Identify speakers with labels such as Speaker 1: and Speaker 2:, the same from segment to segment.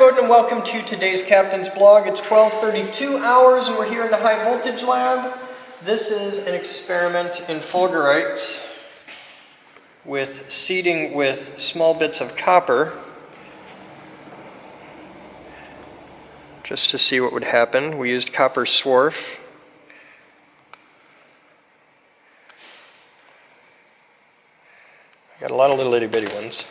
Speaker 1: Boden and welcome to today's Captain's Blog. It's 12:32 hours and we're here in the high voltage lab. This is an experiment in Fulgurite with seeding with small bits of copper just to see what would happen. We used copper swarf. I got a lot of little itty bitty ones.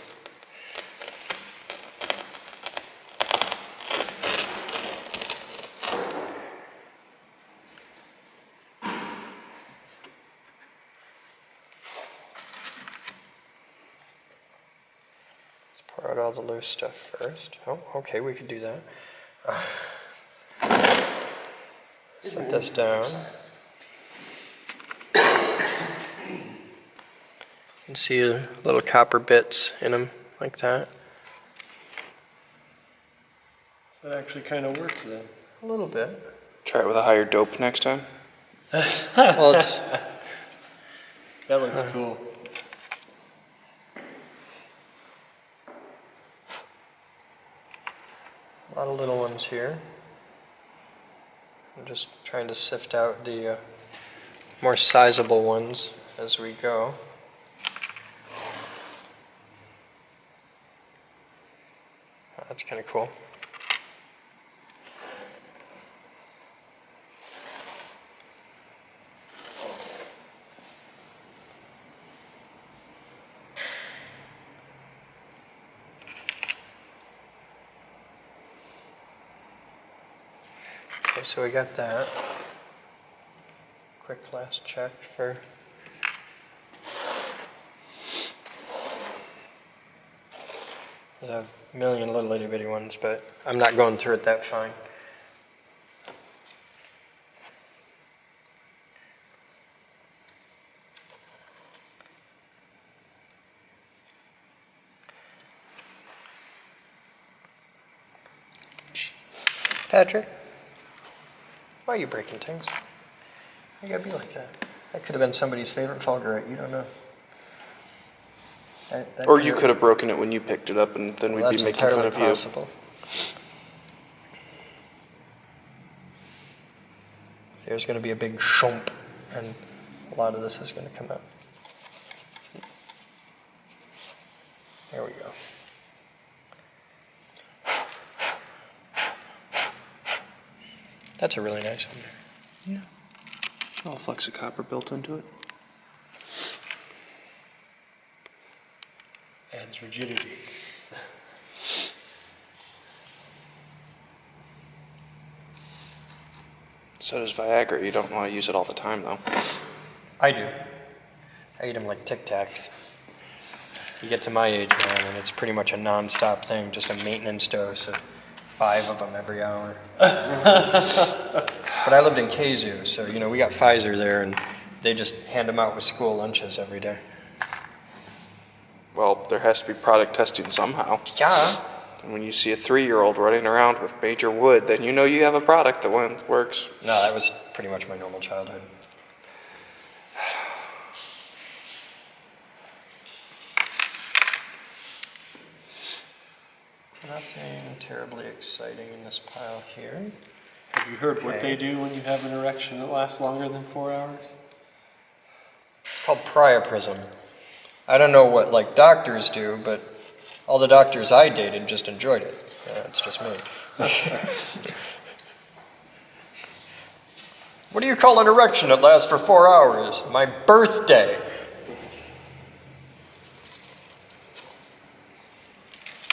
Speaker 1: Pour out all the loose stuff first. Oh, okay, we could do that. Set this down. You can see the little copper bits in them, like that.
Speaker 2: So that actually kind of works then.
Speaker 1: A little bit.
Speaker 3: Try it with a higher dope next time.
Speaker 1: Well, it's...
Speaker 2: That looks cool.
Speaker 1: A lot of little ones here. I'm just trying to sift out the more sizable ones as we go. That's kind of cool. Okay, so we got that. Quick last check for... I have a million little itty bitty ones, but I'm not going through it that fine. Patrick? Why are you breaking things? You gotta be like that. That could have been somebody's favorite Fulgurite, you don't know. That
Speaker 3: Or you could have broken it when you picked it up, and then we'd be making fun of you.
Speaker 1: That's entirely possible. So there's going to be a big shump, and a lot of this is going to come out. There we go. That's a really nice one.
Speaker 3: Yeah. All flecks of copper built into it.
Speaker 2: Adds rigidity.
Speaker 3: So does Viagra. You don't want to use it all the time, though.
Speaker 1: I do. I eat them like Tic Tacs. You get to my age, man, and it's pretty much a non-stop thing, just a maintenance dose of 5 of them every hour. But I lived in Kazoo, so you know we got Pfizer there, and they just hand them out with school lunches every day.
Speaker 3: Well, there has to be product testing somehow.
Speaker 1: Yeah.
Speaker 3: And when you see a 3-year-old running around with major wood, then you know you have a product that works.
Speaker 1: No, that was pretty much my normal childhood. Nothing terribly exciting in this pile here.
Speaker 2: Have you heard what they do when you have an erection that lasts longer than 4 hours?
Speaker 1: It's called priapism. I don't know what like doctors do, but all the doctors I dated just enjoyed it. It's just me. What do you call an erection that lasts for 4 hours? My birthday.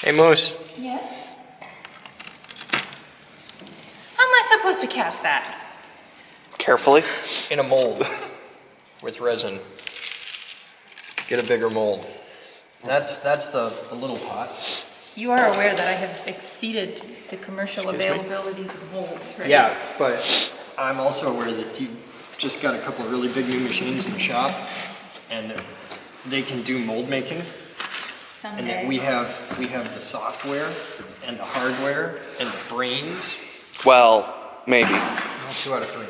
Speaker 1: Hey, Moose.
Speaker 4: Yes? How am I supposed to cast that?
Speaker 3: Carefully.
Speaker 1: In a mold with resin. Get a bigger mold. That's the little pot.
Speaker 4: You are aware that I have exceeded the commercial
Speaker 1: Excuse me?
Speaker 4: availabilities of molds, right?
Speaker 1: Yeah, but I'm also aware that you just got a couple of really big new machines in the shop, and they can do mold making. And
Speaker 4: Someday.
Speaker 1: that we have the software and the hardware and the brains.
Speaker 3: Well, maybe.
Speaker 1: Well, 2 out of 3.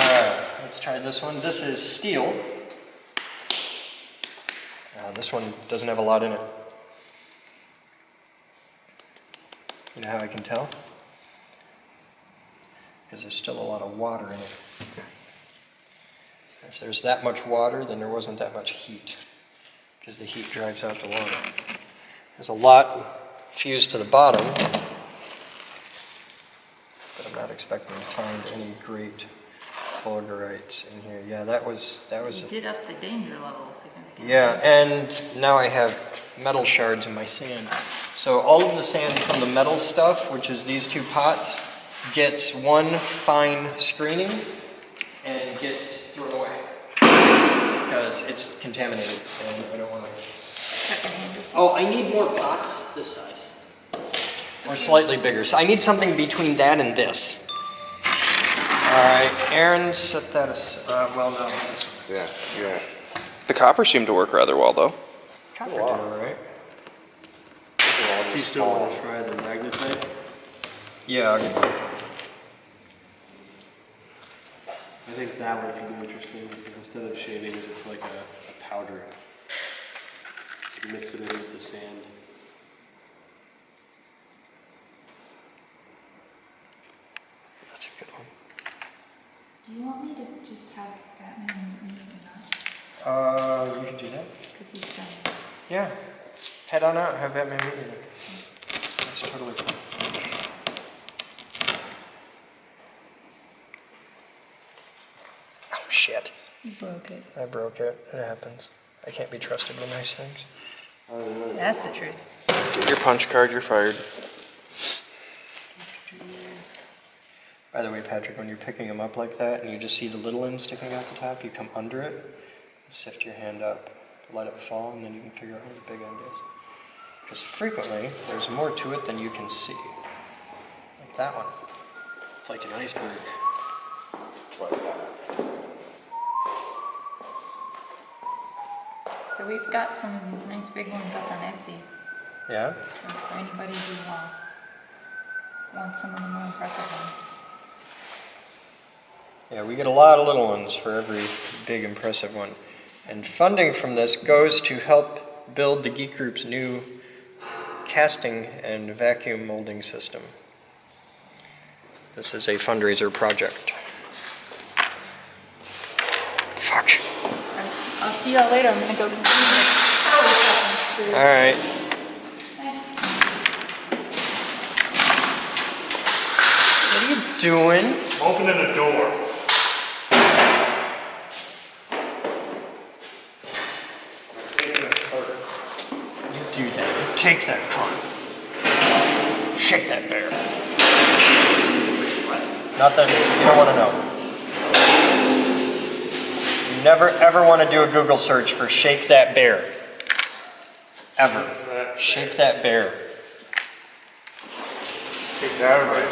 Speaker 1: Alright, let's try this one. This is steel. This one doesn't have a lot in it. You know how I can tell? Because there's still a lot of water in it. If there's that much water, then there wasn't that much heat, because the heat drives out the water. There's a lot fused to the bottom, but I'm not expecting to find any great fulgurites in here. Yeah, that was
Speaker 4: You did up the danger level significantly.
Speaker 1: yeah, and now I have metal shards in my sand. So all of the sand from the metal stuff, which is these two pots, gets one fine screening and gets thrown away because it's contaminated and I don't want to. Oh, I need more pots this size or slightly bigger. So I need something between that and this. All right, Aaron, set that aside. Well, no, this one.
Speaker 3: Yeah. The copper seemed to work rather well, though.
Speaker 1: Copper did all right.
Speaker 2: Do you still want to try the magnetite?
Speaker 1: Yeah.
Speaker 2: I think that one could be interesting because instead of shavings, it's like a powder. You mix it in with the sand.
Speaker 1: That's a good one.
Speaker 4: Do you want me to just have Batman meet me and
Speaker 1: You can do that.
Speaker 4: Because he's done.
Speaker 1: Yeah. Head on out. Have Batman meet you. That's totally fine. Oh, shit.
Speaker 4: You broke it.
Speaker 1: I broke it. It happens. I can't be trusted with nice things.
Speaker 4: That's the truth.
Speaker 3: Get your punch card, you're fired.
Speaker 1: By the way, Patrick, when you're picking them up like that and you just see the little end sticking out the top, you come under it, sift your hand up, let it fall, and then you can figure out where the big end is. Because frequently, there's more to it than you can see. Like that one.
Speaker 2: It's like an iceberg.
Speaker 3: What's that?
Speaker 4: So we've got some of these nice big ones up on Etsy.
Speaker 1: Yeah?
Speaker 4: So for anybody who wants some of the more impressive ones.
Speaker 1: Yeah, we get a lot of little ones for every big, impressive one. And funding from this goes to help build the Geek Group's new casting and vacuum molding system. This is a fundraiser project. Fuck.
Speaker 4: I'll see y'all later. I'm gonna go do the power stuff.
Speaker 1: All right. What are you doing?
Speaker 5: Opening the door.
Speaker 1: Do that. Take that card. Shake that bear. Nothing. You don't want to know. You never ever want to do a Google search for shake that bear. Ever. Shake that bear.
Speaker 5: Take that away.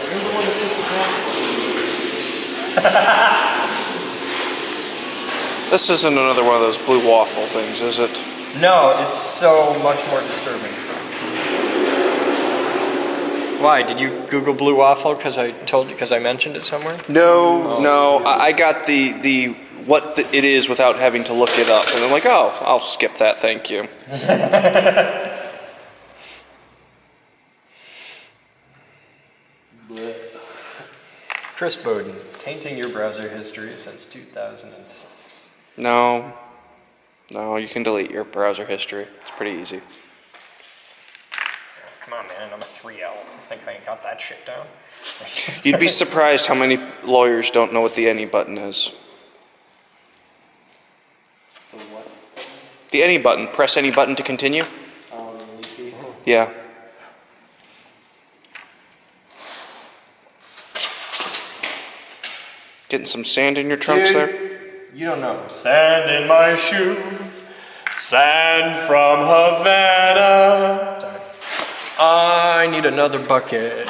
Speaker 3: This isn't another one of those blue waffle things, is it?
Speaker 1: No, it's so much more disturbing. Why? Did you Google blue waffle because I mentioned it somewhere?
Speaker 3: No. I got the what it is without having to look it up, and I'm like, oh, I'll skip that. Thank you.
Speaker 1: Chris Boden, tainting your browser history since 2006.
Speaker 3: No, you can delete your browser history. It's pretty easy.
Speaker 1: Come on, man, I'm a 3L. You think I ain't got that shit down?
Speaker 3: You'd be surprised how many lawyers don't know what the any button is.
Speaker 2: The what?
Speaker 3: The any button. Press any button to continue. Yeah. Getting some sand in your trunks there?
Speaker 1: You don't know. Sand in my shoe, sand from Havana. Sorry. I need another bucket.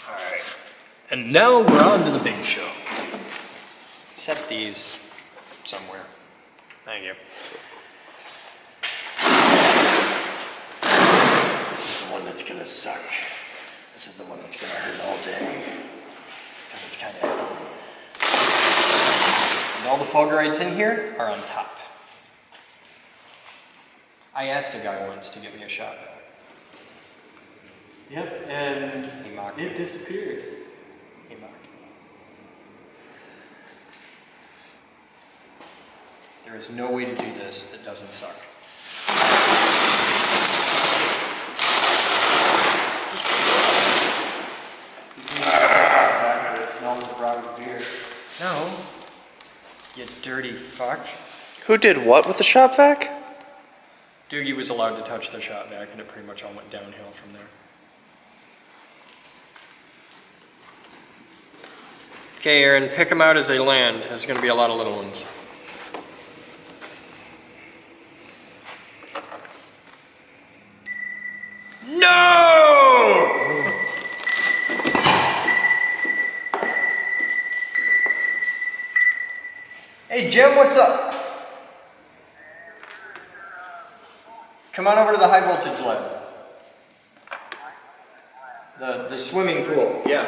Speaker 1: Alright. And now we're on to the big show. Set these somewhere. Thank you. This is the one that's gonna suck. This is the one that's gonna hurt all day. Because it's kind of heavy. all the Fulgurites in here are on top. I asked a guy once to get me a shot back.
Speaker 2: Yep, and
Speaker 1: He mocked
Speaker 2: it
Speaker 1: me.
Speaker 2: disappeared.
Speaker 1: He mocked me. There is no way to do this that doesn't suck.
Speaker 2: It smells of rotted beer.
Speaker 1: No. You dirty fuck.
Speaker 3: Who did what with the shop vac?
Speaker 1: Doogie was allowed to touch the shot vac, and it pretty much all went downhill from there. Okay, Aaron, pick them out as they land. There's going to be a lot of little ones. No! Hey, Jim, what's up? Come on over to the high voltage lab. The swimming pool, yeah.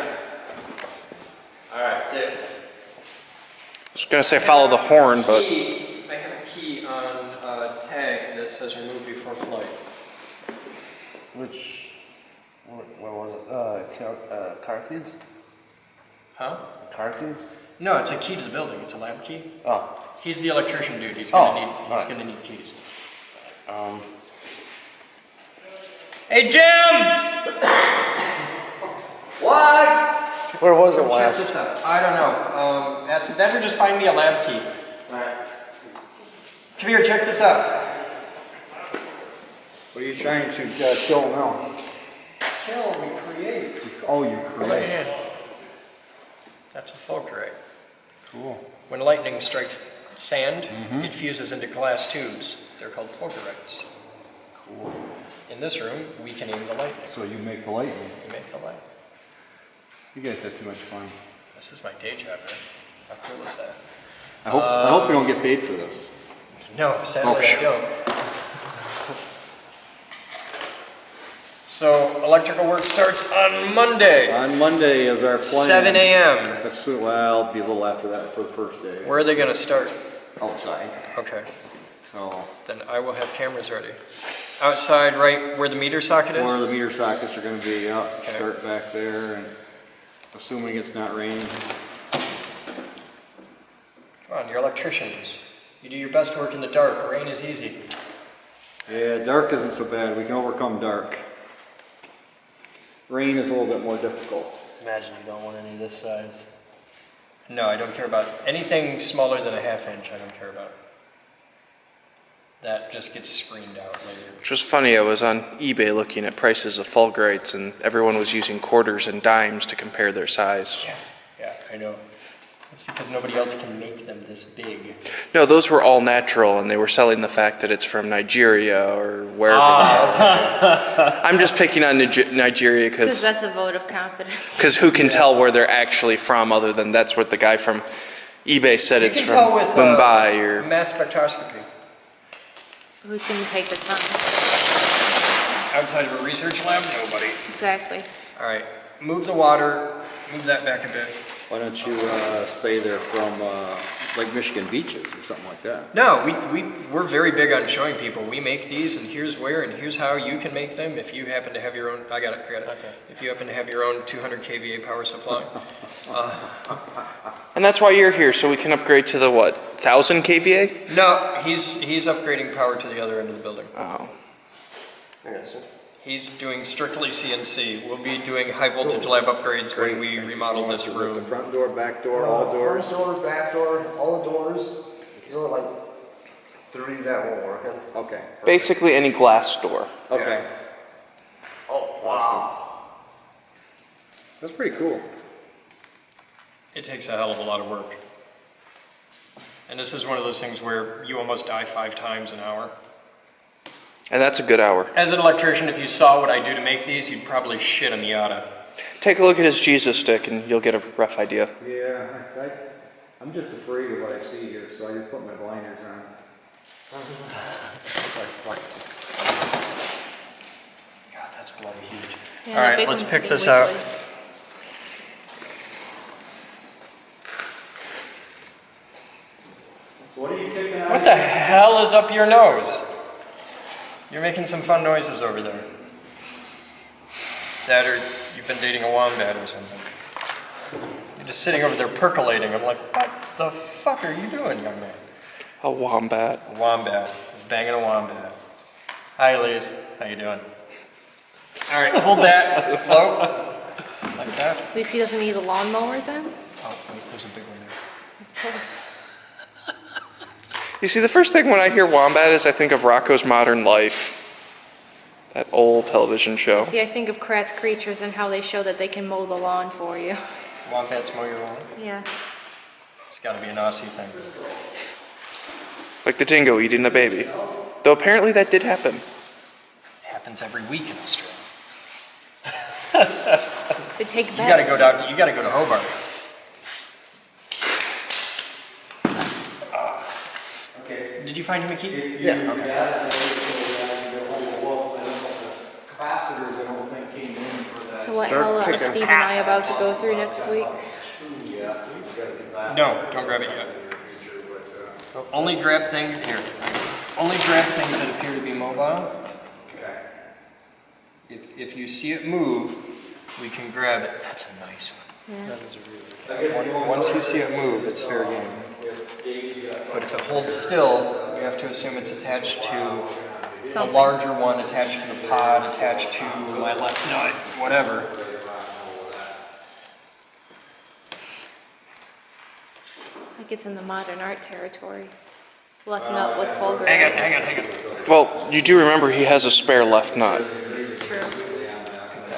Speaker 1: All right, that's it.
Speaker 3: I was gonna say follow the horn, but
Speaker 1: I have a key on a tag that says remove before flight.
Speaker 5: What was it? Car keys?
Speaker 1: Huh?
Speaker 5: Car keys?
Speaker 1: No, it's a key to the building. It's a lab key.
Speaker 5: Oh.
Speaker 1: He's the electrician dude. He's gonna
Speaker 5: alright.
Speaker 1: need keys.
Speaker 5: Um.
Speaker 1: Hey, Jim! What?
Speaker 5: Where was it
Speaker 1: Check
Speaker 5: last?
Speaker 1: this out. I don't know. Ask Denver, just find me a lab key.
Speaker 5: Alright.
Speaker 1: Come here, check this out.
Speaker 6: What are you trying to kill now?
Speaker 1: Kill, we create.
Speaker 6: Oh, you
Speaker 1: Look
Speaker 6: create.
Speaker 1: at it. That's a fulgurite.
Speaker 6: Cool.
Speaker 1: When lightning strikes sand, it fuses into glass tubes. They're called fulgurites.
Speaker 6: Cool.
Speaker 1: In this room, we can aim the lightning.
Speaker 6: So you make the lightning.
Speaker 1: We make the light.
Speaker 6: You guys have too much fun.
Speaker 1: This is my day job, man. How cool is that?
Speaker 6: I hope you don't get paid for this.
Speaker 1: No, sadly I
Speaker 6: phew.
Speaker 1: don't. So, electrical work starts on Monday,
Speaker 6: On Monday is our plan.
Speaker 1: 7 a.m.
Speaker 6: That's well, it'll be a little after that for the first day.
Speaker 1: Where are they going to start?
Speaker 6: Outside.
Speaker 1: Okay,
Speaker 6: So
Speaker 1: then I will have cameras ready. Outside, right where the meter socket is?
Speaker 6: where the meter sockets are going to be, yeah,
Speaker 1: Okay.
Speaker 6: start back there, and assuming it's not raining.
Speaker 1: Come on, you're electricians. You do your best work in the dark. Rain is easy.
Speaker 6: Yeah, dark isn't so bad. We can overcome dark. Rain is a little bit more difficult.
Speaker 1: Imagine you don't want any this size. No, I don't care about anything smaller than a ½ inch. I don't care about. That just gets screened out later.
Speaker 3: which was funny. I was on eBay looking at prices of fulgurites, and everyone was using quarters and dimes to compare their size.
Speaker 1: Yeah, I know. It's because nobody else can make them this big.
Speaker 3: No, those were all natural, and they were selling the fact that it's from Nigeria or wherever. I'm just picking on Nigeria
Speaker 4: Because
Speaker 3: because
Speaker 4: that's a vote of confidence.
Speaker 3: who can tell where they're actually from other than that's what the guy from eBay said
Speaker 1: You
Speaker 3: it's
Speaker 1: can
Speaker 3: from
Speaker 1: tell with
Speaker 3: Mumbai or.
Speaker 1: mass spectroscopy.
Speaker 4: Who's going to take the time?
Speaker 1: Outside of a research lab, nobody.
Speaker 4: Exactly.
Speaker 1: All right, move the water, move that back a bit.
Speaker 6: Why don't you say they're from like Michigan beaches or something like that?
Speaker 1: No, we're very big on showing people. We make these, and here's where, and here's how you can make them if you happen to have your own, I got it. Okay. If you happen to have your own 200 kVA power supply.
Speaker 3: And that's why you're here, so we can upgrade to the what, 1000 kVA?
Speaker 1: No, he's upgrading power to the other end of the building.
Speaker 3: Oh.
Speaker 1: He's doing strictly CNC. We'll be doing high voltage lab upgrades when we remodel this
Speaker 6: The
Speaker 1: room.
Speaker 6: front door, back door, all doors.
Speaker 5: Front door, back door, all the doors. There's only like 3 that won't work.
Speaker 6: Okay.
Speaker 3: Basically any glass door.
Speaker 6: Okay.
Speaker 5: Oh, wow.
Speaker 6: That's pretty cool.
Speaker 1: It takes a hell of a lot of work. And this is one of those things where you almost die 5 times an hour.
Speaker 3: And that's a good hour.
Speaker 1: As an electrician, if you saw what I do to make these, you'd probably shit a Miata.
Speaker 3: Take a look at his Jesus stick and you'll get a rough idea.
Speaker 6: Yeah, I'm just afraid of what I see here, so I just put my blinders on.
Speaker 1: God, that's bloody huge.
Speaker 4: Yeah,
Speaker 1: All right,
Speaker 4: big
Speaker 1: let's
Speaker 4: ones
Speaker 1: pick
Speaker 4: do
Speaker 1: this out.
Speaker 4: wiggly.
Speaker 5: What are you kicking out?
Speaker 1: What the hell is up your nose? You're making some fun noises over there. That or you've been dating a wombat or something. You're just sitting over there percolating. I'm like, what the fuck are you doing, young man?
Speaker 3: A wombat.
Speaker 1: A wombat. He's banging a wombat. Hi, Elise. How you doing? All right, hold that low. Like that.
Speaker 4: At least he doesn't need a lawnmower then?
Speaker 1: Oh, wait, there's a big one there.
Speaker 3: You see, the first thing when I hear wombat is I think of Rocco's Modern Life. That old television show.
Speaker 4: See, I think of Kratz Creatures and how they show that they can mow the lawn for you.
Speaker 1: Wombats mow your lawn?
Speaker 4: Yeah.
Speaker 1: It's gotta be an Aussie thing.
Speaker 3: Like the dingo eating the baby. Though apparently that did happen.
Speaker 1: It happens every week in Australia.
Speaker 4: They take bets.
Speaker 1: You gotta go to Hobart. Okay. Did you find him a key?
Speaker 5: Yeah.
Speaker 1: Okay.
Speaker 5: Capacitors, I don't think came in for that.
Speaker 4: So what hell are Steve and I about to go through next week?
Speaker 1: No, don't grab it yet. Only grab things here. Only grab things that appear to be mobile.
Speaker 5: Okay.
Speaker 1: If you see it move, we can grab it. That's a nice one.
Speaker 4: Yeah.
Speaker 1: That is a really good one. Once you see it move, it's fair game. But if it holds still, we have to assume it's attached to a
Speaker 4: Something.
Speaker 1: larger one, attached to the pod, attached to my left nut, whatever.
Speaker 4: Like it's in the modern art territory. Left nut with Fulgurite.
Speaker 1: Hang on.
Speaker 3: Well, you do remember he has a spare left nut.
Speaker 4: True.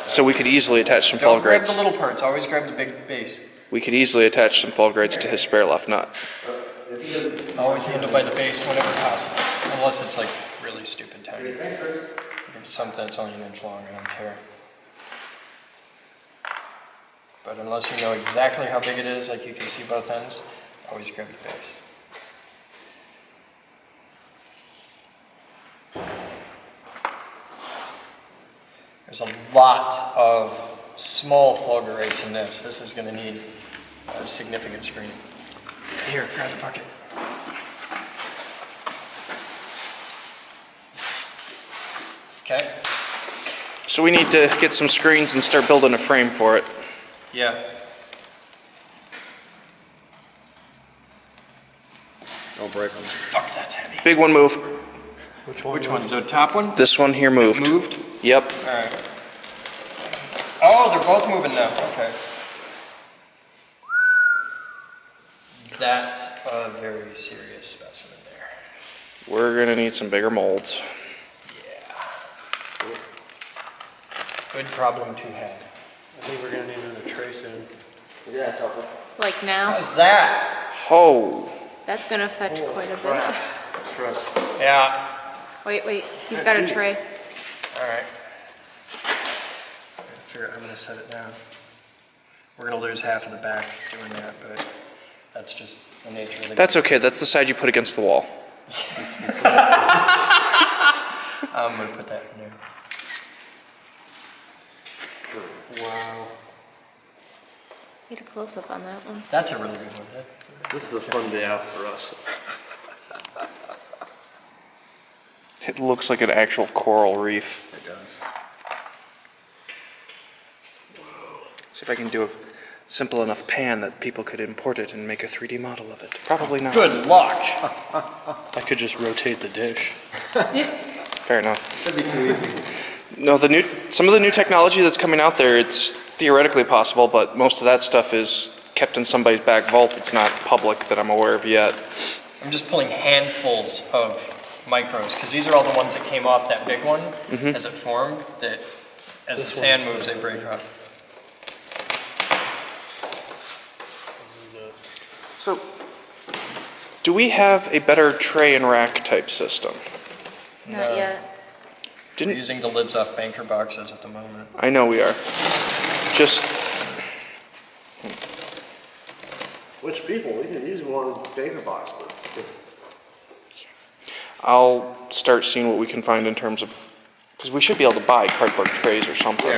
Speaker 3: So we could easily attach some
Speaker 1: Don't grab the
Speaker 3: Fulgurites.
Speaker 1: little parts, always grab the big base.
Speaker 3: We could easily attach some Fulgurites to his spare left nut.
Speaker 1: Always handle by the base whenever possible, unless it's like really stupid tiny. If it's something that's only an inch long, I don't care. But unless you know exactly how big it is, like you can see both ends, always grab the base. There's a lot of small Fulgurites in this. This is going to need a significant screen. Here, grab the bucket. Okay.
Speaker 3: So we need to get some screens and start building a frame for it.
Speaker 1: Yeah.
Speaker 6: Don't break them.
Speaker 1: Fuck, that's heavy.
Speaker 3: Big one move.
Speaker 1: Which one? The top one?
Speaker 3: This one here moved.
Speaker 1: Moved?
Speaker 3: Yep.
Speaker 1: All right. Oh, they're both moving now. Okay. That's a very serious specimen there.
Speaker 3: We're gonna need some bigger molds.
Speaker 1: Yeah. Good problem to have.
Speaker 2: I think we're gonna need another tray soon.
Speaker 5: Yeah, a couple.
Speaker 4: Like now?
Speaker 1: How's that?
Speaker 3: Oh,
Speaker 4: That's gonna fetch quite a bit.
Speaker 5: Trust.
Speaker 1: Yeah.
Speaker 4: Wait, he's got a tray.
Speaker 1: All right. Figure out how I'm gonna set it down. We're gonna lose half of the back doing that, but that's just the nature of the
Speaker 3: that's okay. That's the side you put against the wall.
Speaker 1: I'm gonna put that in there.
Speaker 2: Wow.
Speaker 4: Get a close up on that one.
Speaker 1: That's a really good one.
Speaker 2: This is a fun day out for us.
Speaker 3: It looks like an actual coral reef.
Speaker 6: It does.
Speaker 3: See if I can do a simple enough pan that people could import it and make a 3D model of it. Probably not.
Speaker 1: Good luck.
Speaker 2: I could just rotate the dish.
Speaker 3: Fair enough.
Speaker 5: That'd be too easy.
Speaker 3: No, some of the new technology that's coming out there, it's theoretically possible, but most of that stuff is kept in somebody's back vault. It's not public that I'm aware of yet.
Speaker 1: I'm just pulling handfuls of micros, because these are all the ones that came off that big one as it formed, that as the sand moves, they break up.
Speaker 3: So, do we have a better tray and rack type system?
Speaker 4: Not yet.
Speaker 1: We're
Speaker 3: Didn't
Speaker 1: using the lids off banker boxes at the moment.
Speaker 3: I know we are. Just
Speaker 5: Which people? We can use one bigger box lids.
Speaker 3: I'll start seeing what we can find in terms of, because we should be able to buy cardboard trays or something.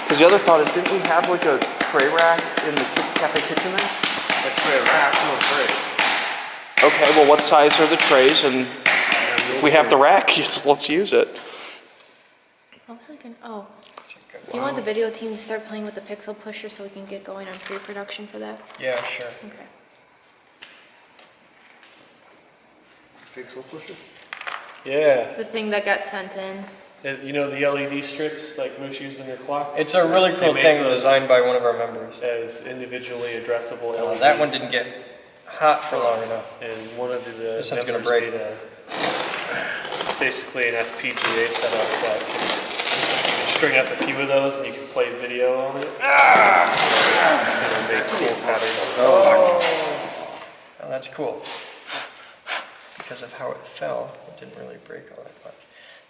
Speaker 3: Because the other thought is, didn't we have like a tray rack in the cafe kitchen there?
Speaker 5: A tray rack, no trays.
Speaker 3: Okay, well, what size are the trays? And if we have the rack, let's use it.
Speaker 4: I was thinking, oh, do you want the video team to start playing with the pixel pusher so we can get going on pre-production for that?
Speaker 1: Yeah, sure.
Speaker 4: Okay.
Speaker 5: Pixel pusher?
Speaker 2: Yeah,
Speaker 4: The thing that got sent in.
Speaker 2: you know the LED strips like Moose used in your clock?
Speaker 1: It's a really cool
Speaker 2: make
Speaker 1: thing
Speaker 2: those-
Speaker 1: designed by one of our members.
Speaker 2: As individually addressable LEDs.
Speaker 1: That one didn't get hot for long enough.
Speaker 2: And one of the
Speaker 1: This one's gonna
Speaker 2: members
Speaker 1: break.
Speaker 2: made basically an FPGA setup that can, you can string up a few of those and you can play video on it. It'll make cool patterns.
Speaker 1: Oh, that's cool. Because of how it fell, it didn't really break all that much.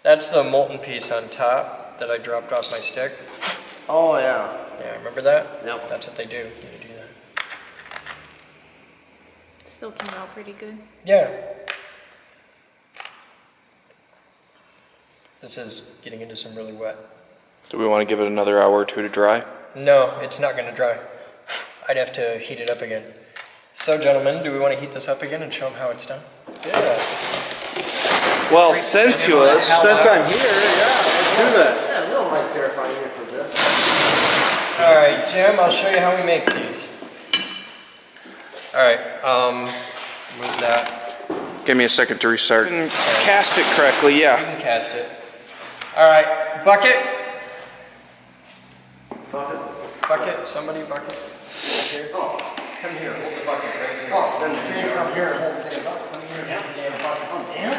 Speaker 1: That's the molten piece on top that I dropped off my stick.
Speaker 5: Oh, yeah.
Speaker 1: Yeah, remember that?
Speaker 5: Yep.
Speaker 1: That's what they do. They do that.
Speaker 4: Still came out pretty good.
Speaker 1: Yeah. This is getting into some really wet.
Speaker 3: Do we want to give it another hour or two to dry?
Speaker 1: No, it's not going to dry. I'd have to heat it up again. So, gentlemen, do we want to heat this up again and show them how it's done?
Speaker 2: Yeah.
Speaker 3: Well, sensuous.
Speaker 1: Hell,
Speaker 6: Since I'm here, yeah, let's do that.
Speaker 5: Yeah, we don't mind terrifying you for a bit.
Speaker 1: All right, Jim, I'll show you how we make these. All right, move that.
Speaker 3: Give me a second to restart. Cast it correctly,
Speaker 1: You
Speaker 3: yeah.
Speaker 1: can cast it. All right, bucket. Bucket, somebody bucket. Here.
Speaker 5: Oh,
Speaker 1: Come here, hold the bucket right here.
Speaker 5: oh, then Sam come here and hold the damn up. Come here, damn bucket. Oh, damn.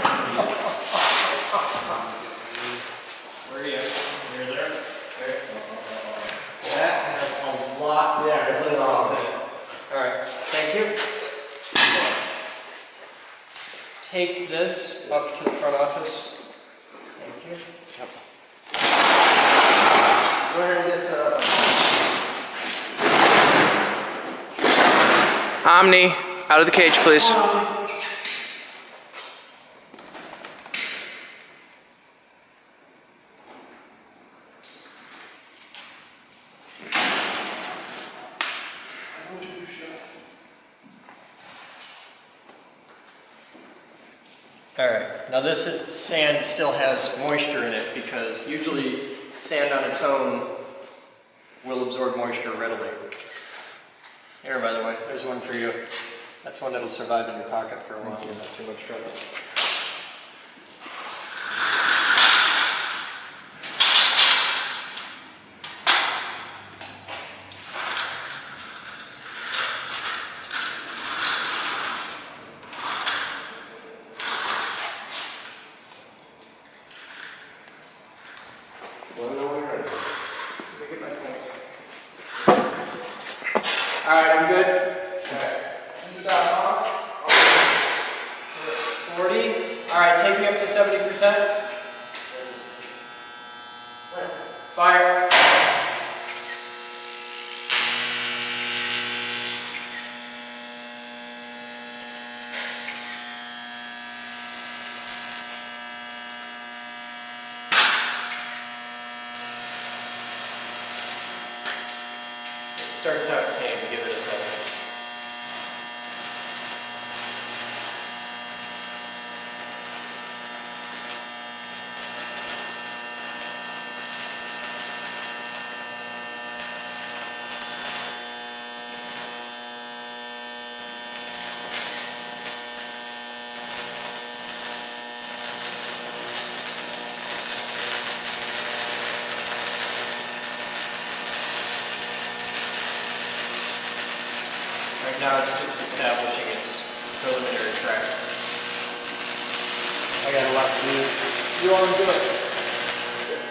Speaker 1: Where are you? You're there? Okay. That has a lot.
Speaker 5: Yeah, it's
Speaker 1: of things in it. All right, thank you. Take this up to the front office. Thank you.
Speaker 5: Go ahead and get
Speaker 3: Omni, out of the cage, please.
Speaker 1: All right, now this sand still has moisture in it because usually sand on its own will absorb moisture readily. Here, by the way, there's one for you. That's one that'll survive in your pocket for a while. Not too much trouble. All right, I'm good. Okay. You stop off. 40. All right, take me up to 70%. Fire. It starts out tame, give it a second. Right now it's just establishing its preliminary track. I got a lot to do. You want to do it?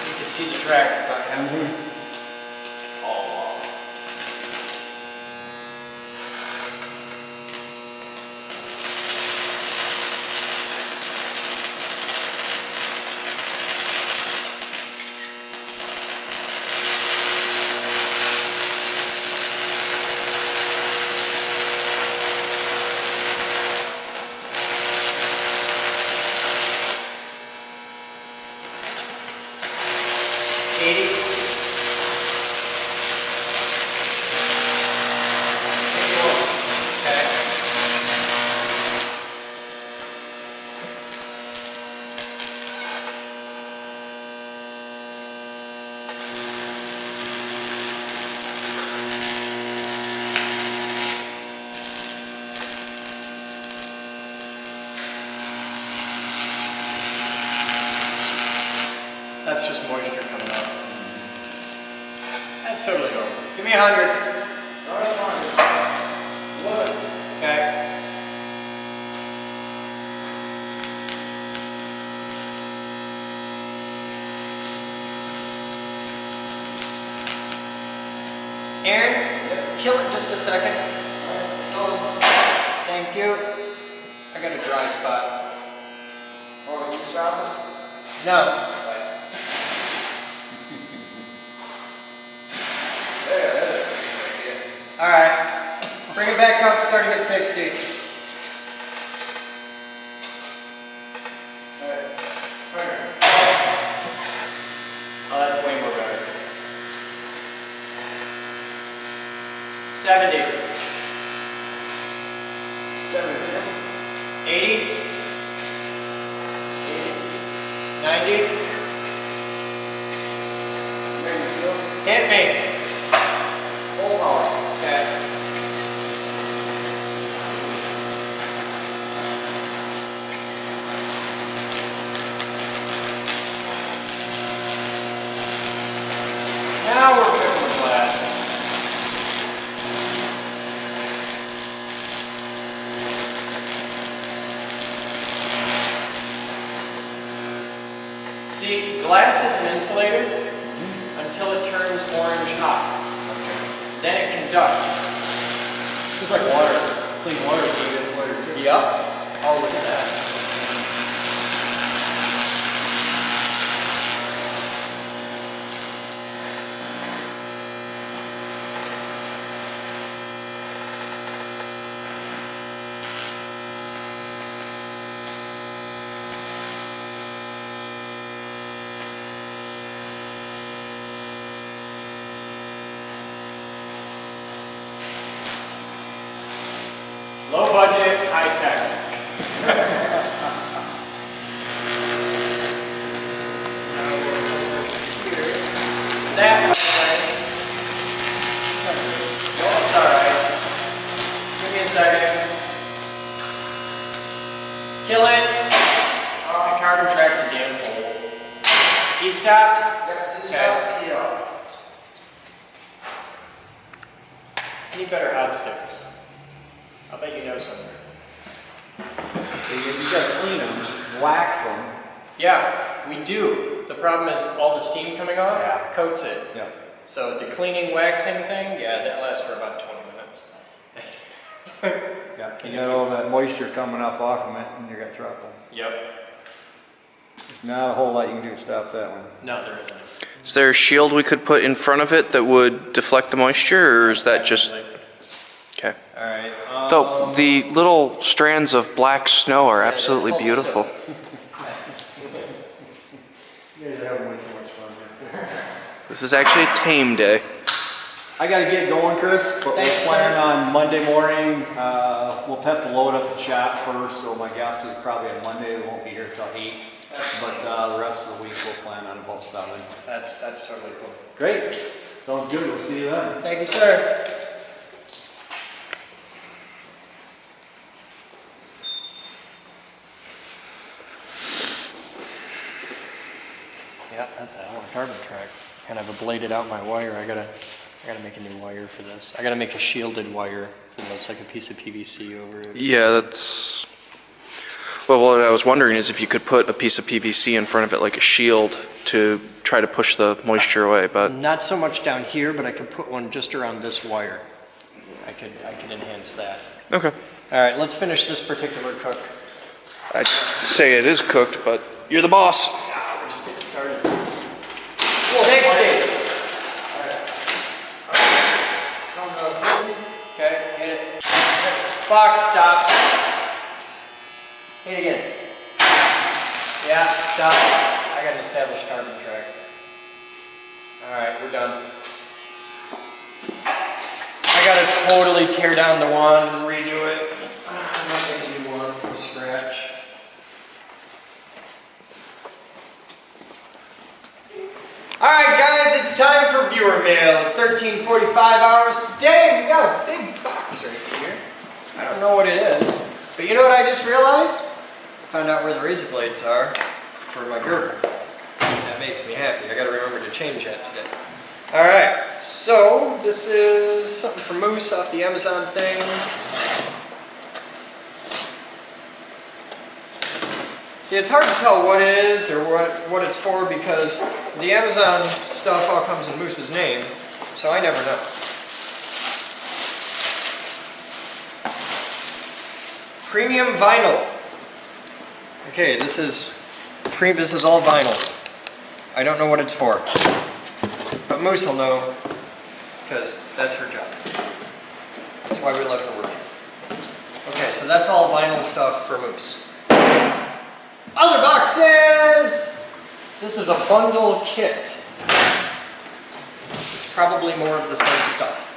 Speaker 1: You can see the track about halfway. All along. me 100. Okay. Aaron, kill it just a second. Thank you. I got a dry spot.
Speaker 5: Oh, you stop it?
Speaker 1: No. All right. Bring it back up, starting at 60. Oh, that's way more better. 70. 80. 90. Hit me. Full power. Okay. Now we're good for glass. See, glass is an insulator until it turns orange hot. Then it conducts.
Speaker 6: It's like water, clean water is an insulator too.
Speaker 1: Yep. Oh, look at that. Low budget, high tech. That, by the way. No, it's alright. Give me a second. Kill it. Oh, carbon track the damn hole. E-stop? Okay. Need better hot sticks. I'll bet you know somewhere.
Speaker 6: You gotta clean them, wax them.
Speaker 1: Yeah, we do. The problem is all the steam coming off coats it.
Speaker 6: Yeah.
Speaker 1: So the cleaning, waxing thing, yeah, that lasts for about 20 minutes.
Speaker 6: Yeah, you got all that moisture coming up off of it and you got trouble.
Speaker 1: Yep.
Speaker 6: Not a whole lot you can do to stop that one.
Speaker 1: No, there isn't.
Speaker 3: Is there a shield we could put in front of it that would deflect the moisture, or is that just... Okay.
Speaker 1: All right.
Speaker 3: Though the little strands of black snow are absolutely
Speaker 1: that's all
Speaker 3: beautiful.
Speaker 1: soap.
Speaker 6: You guys are having way too much fun here.
Speaker 3: This is actually a tame day.
Speaker 6: I gotta get going, Chris, but
Speaker 1: Thanks,
Speaker 6: we'll plan
Speaker 1: sir.
Speaker 6: on Monday morning. We'll have to load up the shop first, so my guess is probably on Monday. We won't be here till 8. But the rest of the week we'll plan on about 7.
Speaker 1: That's totally cool.
Speaker 6: Great. Sounds good. We'll see you then.
Speaker 1: Thank you, sir. Yeah, that's a hell of a carbon track. Kind of ablated out my wire. I gotta make a new wire for this. I gotta make a shielded wire for this, like a piece of PVC over it.
Speaker 3: Yeah, that's... Well, what I was wondering is if you could put a piece of PVC in front of it like a shield to try to push the moisture away, but...
Speaker 1: Not so much down here, but I could put one just around this wire. I could enhance that.
Speaker 3: Okay.
Speaker 1: All right, let's finish this particular cook.
Speaker 3: I'd say it is cooked, but you're the boss.
Speaker 1: We're just getting started. 60. Okay, hit it. Fuck, stop. Hit again. Yeah, stop. I got an established carbon track. All right, we're done. I gotta totally tear down the one and redo it. I'm not gonna do one from scratch. All right, guys, it's time for viewer mail at 13:45 hours today. We got a big box right here. I don't know what it is, but you know what I just realized? I found out where the razor blades are for my girder. That makes me happy. I got to remember to change that today. Alright, so this is something for moose off the Amazon thing. See, it's hard to tell what it is or what it's for because the Amazon stuff all comes in Moose's name, so I never know. Premium vinyl. Okay, this is all vinyl. I don't know what it's for, but Moose will know because that's her job. That's why we let her work. Okay, so that's all vinyl stuff for Moose. Other boxes! This is a bundle kit. It's probably more of the same stuff.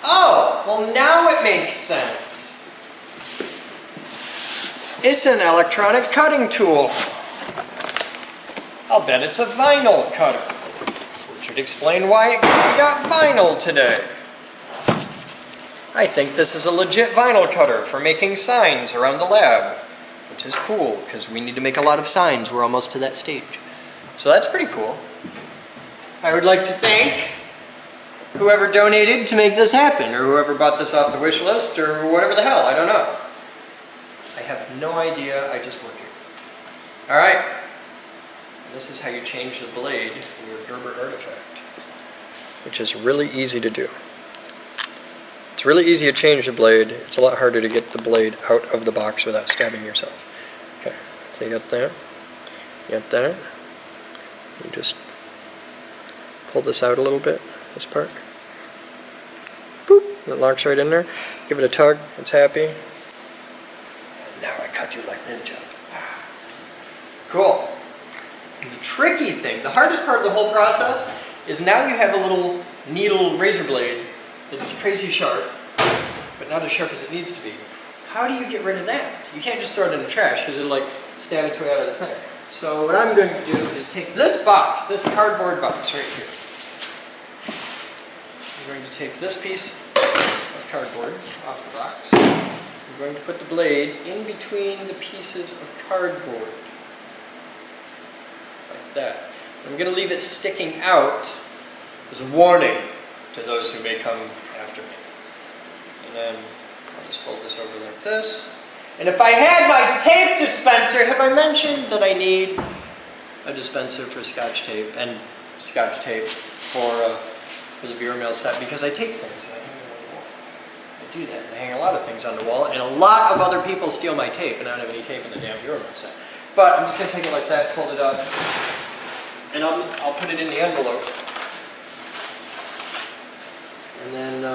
Speaker 1: Oh, well now it makes sense. It's an electronic cutting tool. I'll bet it's a vinyl cutter. Which would explain why we got vinyl today. I think this is a legit vinyl cutter for making signs around the lab. Which is cool, because we need to make a lot of signs. We're almost to that stage. So that's pretty cool. I would like to thank whoever donated to make this happen, or whoever bought this off the wish list, or whatever the hell, I don't know. I have no idea, I just work here. Alright, this is how you change the blade in your Gerber artifact, which is really easy to do. It's really easy to change the blade, it's a lot harder to get the blade out of the box without stabbing yourself. Okay, so you got that, you just pull this out a little bit. This part. Boop. It locks right in there. Give it a tug. It's happy. And now I cut you like ninja. Cool. The tricky thing, the hardest part of the whole process is now you have a little needle razor blade that is crazy sharp, but not as sharp as it needs to be. How do you get rid of that? You can't just throw it in the trash because it'll like stab its way out of the thing. So what I'm going to do is take this box, this cardboard box right here. I'm going to take this piece of cardboard off the box. I'm going to put the blade in between the pieces of cardboard. Like that. I'm going to leave it sticking out as a warning to those who may come after me. And then I'll just fold this over like this. And if I had my tape dispenser, have I mentioned that I need a dispenser for Scotch tape and Scotch tape for the beer mail set, because I take things and I hang them on the wall. I do that. I hang a lot of things on the wall, and a lot of other people steal my tape, and I don't have any tape in the damn beer mail set. But I'm just going to take it like that, fold it up, and I'll put it in the envelope. And then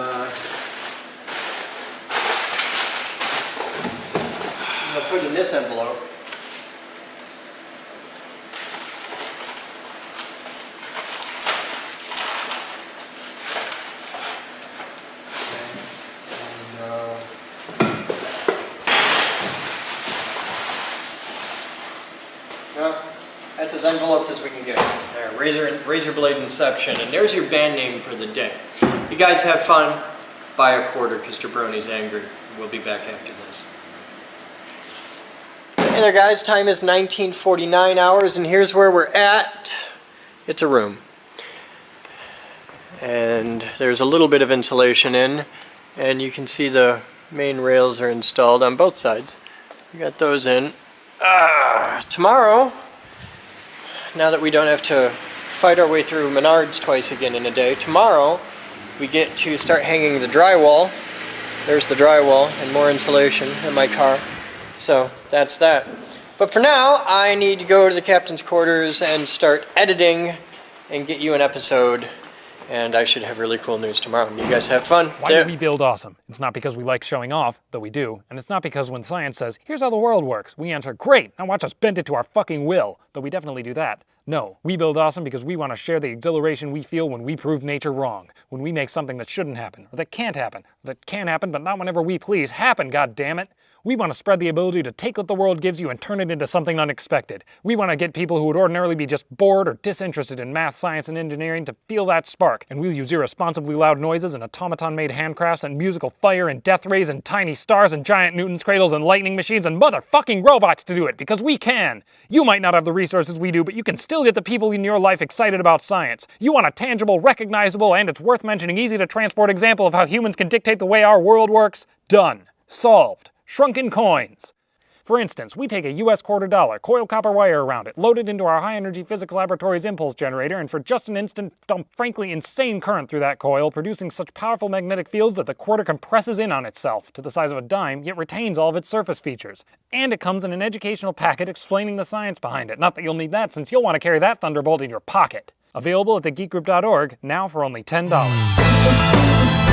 Speaker 1: I'll put it in this envelope. Well, that's as enveloped as we can get. There, razor blade inception, and there's your band name for the day. You guys have fun. Buy a quarter because Jabroni's angry. We'll be back after this. Hey there guys, time is 19:49 hours, and here's where we're at. It's a room. And there's a little bit of insulation in, and you can see the main rails are installed on both sides. We got those in. Tomorrow, now that we don't have to fight our way through Menards twice again in a day, tomorrow we get to start hanging the drywall. There's the drywall and more insulation in my car. So that's that. But for now, I need to go to the captain's quarters and start editing and get you an episode. And I should have really cool news tomorrow. You guys have fun.
Speaker 7: Why do we build awesome? It's not because we like showing off, though we do. And it's not because when science says, here's how the world works, we answer, great, now watch us bend it to our fucking will. Though we definitely do that. No, we build awesome because we want to share the exhilaration we feel when we prove nature wrong. When we make something that shouldn't happen, or that can't happen, or that can happen, but not whenever we please, happen, goddammit. We want to spread the ability to take what the world gives you and turn it into something unexpected. We want to get people who would ordinarily be just bored or disinterested in math, science, and engineering to feel that spark. And we'll use irresponsibly loud noises and automaton-made handcrafts and musical fire and death rays and tiny stars and giant Newton's cradles and lightning machines and motherfucking robots to do it, because we can. You might not have the resources we do, but you can still get the people in your life excited about science. You want a tangible, recognizable, and it's worth mentioning easy to transport example of how humans can dictate the way our world works? Done. Solved. Shrunken coins. For instance, we take a US $quarter, coil copper wire around it, load it into our high-energy physics laboratory's impulse generator, and for just an instant dump frankly insane current through that coil, producing such powerful magnetic fields that the quarter compresses in on itself to the size of a dime, yet retains all of its surface features. And it comes in an educational packet explaining the science behind it. Not that you'll need that, since you'll want to carry that thunderbolt in your pocket. Available at thegeekgroup.org, now for only $10.